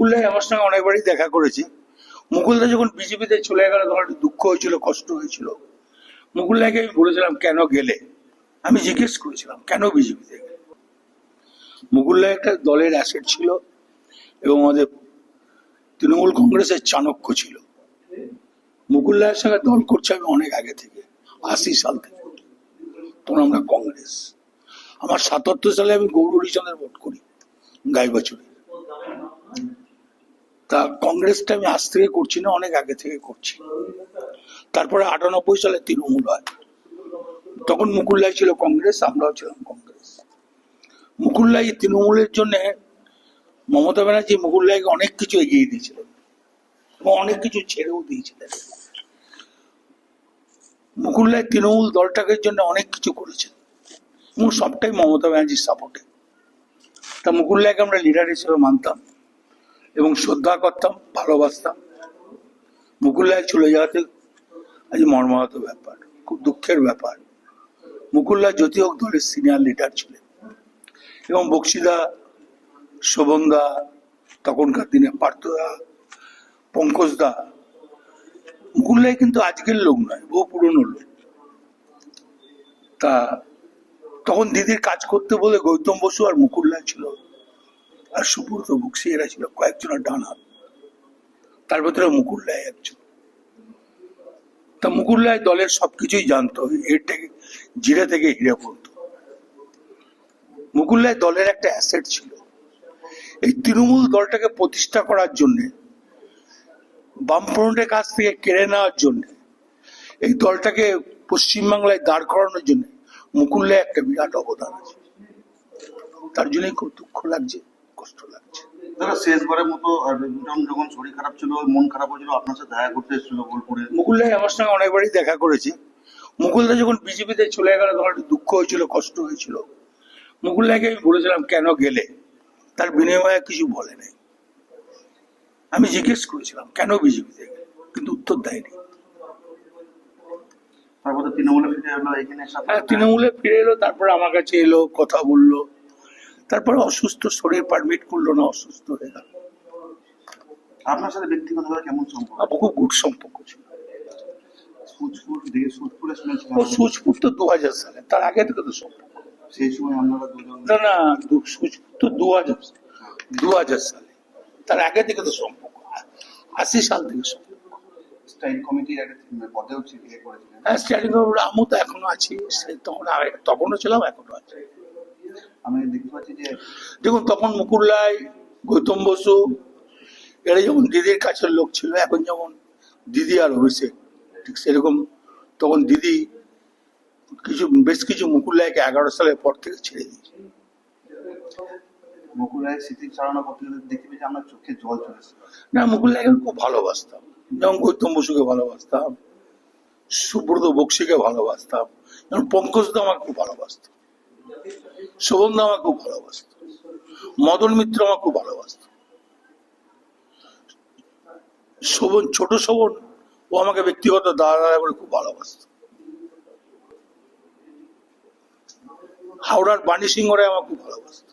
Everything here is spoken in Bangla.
মুকুলদা আমার সঙ্গে অনেকবারই দেখা করেছে। মুকুলদা যখন বিজেপিতে চলে গেল তখন একটু দুঃখ হয়েছিল, কষ্ট হয়েছিল। মুকুলদাকে আমি বলেছিলাম কেন গেলে, আমি জিজ্ঞেস করেছিলাম কেন বিজেপিতে গেলে। মুকুলদা একটা দলের অ্যাসেট ছিল এবং আমাদের তৃণমূল কংগ্রেসের চাণক্য ছিল। মুকুলদার সঙ্গে দল করছে আমি অনেক আগে থেকে, ৮০ সাল থেকে, তখন আমরা কংগ্রেস। আমার ৭৭ সালে আমি গৌর হরিচন্দ্রের ভোট করি গাইবাছুরে। তা কংগ্রেসটা আমি আজ থেকে করছি না, অনেক আগে থেকে করছি। তারপরে ৯৮ সালে তৃণমূল হয়, তখন মুকুলদাই ছিল কংগ্রেস, আমরাও ছিলাম কংগ্রেস। মুকুলদাই তৃণমূলের জন্য মমতা ব্যানার্জি মুকুলদাইকে অনেক কিছু এগিয়ে দিয়েছিলেন এবং অনেক কিছু ছেড়েও দিয়েছিলেন। মুকুলদাই তৃণমূল দলটাকে জন্য অনেক কিছু করেছেন এবং সবটাই মমতা ব্যানার্জির সাপোর্টে। তা মুকুলদাইকে আমরা লিডার হিসেবে মানতাম এবং শ্রদ্ধা করতাম, ভালোবাসতাম। মুকুলদাই চলে যাওয়াতে আজ মর্মাহত ব্যাপার, খুব দুঃখের ব্যাপার। মুকুলদা জ্যোতি হোক দলের সিনিয়র লিডার ছিলেন এবং বক্সিদা, শোভনদা, তখনকার দিনে পার্থদা, পঙ্কজদা, মুকুলদাই কিন্তু আজকের লোক নয়, বহু পুরনো লোক। তা তখন দিদির কাজ করতে বলে গৌতম বসু আর মুকুলদা ছিল, আর সুব্রত বক্সি, এরা ছিল কয়েকজনের ডান হাত, তার ভেতরে মুকুলদাই একজন। তা মুকুলদাই দলের সবকিছুই জানতো, এর থেকে জিরে থেকে হিরে পড়তো। মুকুলদাই দলের একটা অ্যাসেট ছিল। এই তৃণমূল দলটাকে প্রতিষ্ঠা করার জন্য, বামফ্রন্টের কাছ থেকে কেড়ে নেওয়ার জন্য, এই দলটাকে পশ্চিমবাংলায় দাঁড় করানোর জন্য মুকুলদাই একটা বিরাট অবদান আছে। তার জন্যই খুব দুঃখ লাগছে, কষ্ট লাগছে। দাদা শেষবারের মতো যখন শরীর খারাপ ছিল, মন খারাপ হয়েছিল, আপনার সাথে দেখা করতে এসেছিল বোলপুরে। মুকুলদাই আমার সঙ্গে অনেকবারই দেখা করেছে। মুকুলদা যখন বিজেপিতে চলে গেল তখন একটু দুঃখ হয়েছিল, কষ্ট হয়েছিল। মুকুলদাকে আমি বলেছিলাম কেন গেলে, তার বিনিময়ে কিছু বলে নাই। আমি জিজ্ঞেস করেছিলাম কেন বিজেপিতে গেলে, কিন্তু উত্তর দেয়নি। তারপরে তৃণমূলে ফিরে এলো এখানে। হ্যাঁ, তৃণমূলে ফিরে এলো, তারপরে আমার কাছে এলো, কথা বললো। তারপরে অসুস্থ, শরীর পারমিট করলো না, অসুস্থ হয়ে গেল। আপনার সাথে ব্যক্তিগতভাবে কেমন সম্পর্ক? খুব গুড সম্পর্ক ছিল। সুজপুরে শুনেছিলাম। ও সুজপুর তো ২০০০ সালে, তার আগে থেকে তো সম্পর্ক। সেই সময় আপনারা দুজন। না, সুজপুর তো ২০০০ সালে, তার আগে থেকে তো সম্পর্ক, ৮০ সাল থেকে সম্পর্ক। স্ট্যান্ড কমিটির একটা পদেও ইয়ে করেছিলেন। হ্যাঁ, স্ট্যান্ডিং কমিটি আমি তো এখনো আছি, তখনও ছিলাম, এখনো আছি। আমি দেখতে পাচ্ছি যে দেখুন, তখন মুকুলদাই, গৌতম বসু এরা যেমন দিদির কাছের লোক ছিল, এখন যেমন দিদি আর অভিষেক ঠিক সেরকম তখন দিদি বেশ কিছু মুকুলদাইকে ১১ সালের পর থেকে ছেড়ে দিয়েছে। মুকুল রায়ের স্মৃতিচারণা করতে গেলে দেখতে পেয়েছি আমার চোখে জল চলে এসেছে। না, মুকুলদাইকে খুব ভালোবাসতাম, যেমন গৌতম বসুকে ভালোবাসতাম, সুব্রত বক্সিকে ভালোবাসতাম, যেমন পঙ্কজদা আমাকে খুব ভালোবাসতাম, শোভনদা আমাকে খুব ভালোবাসত, মদন মিত্র আমাকে খুব ভালোবাসত, ছোট শোভন ও আমাকে ব্যক্তিগত দাদা করে খুব ভালোবাসত। হাওড়ার বাণী সিংহরাই আমাকে খুব ভালোবাসত।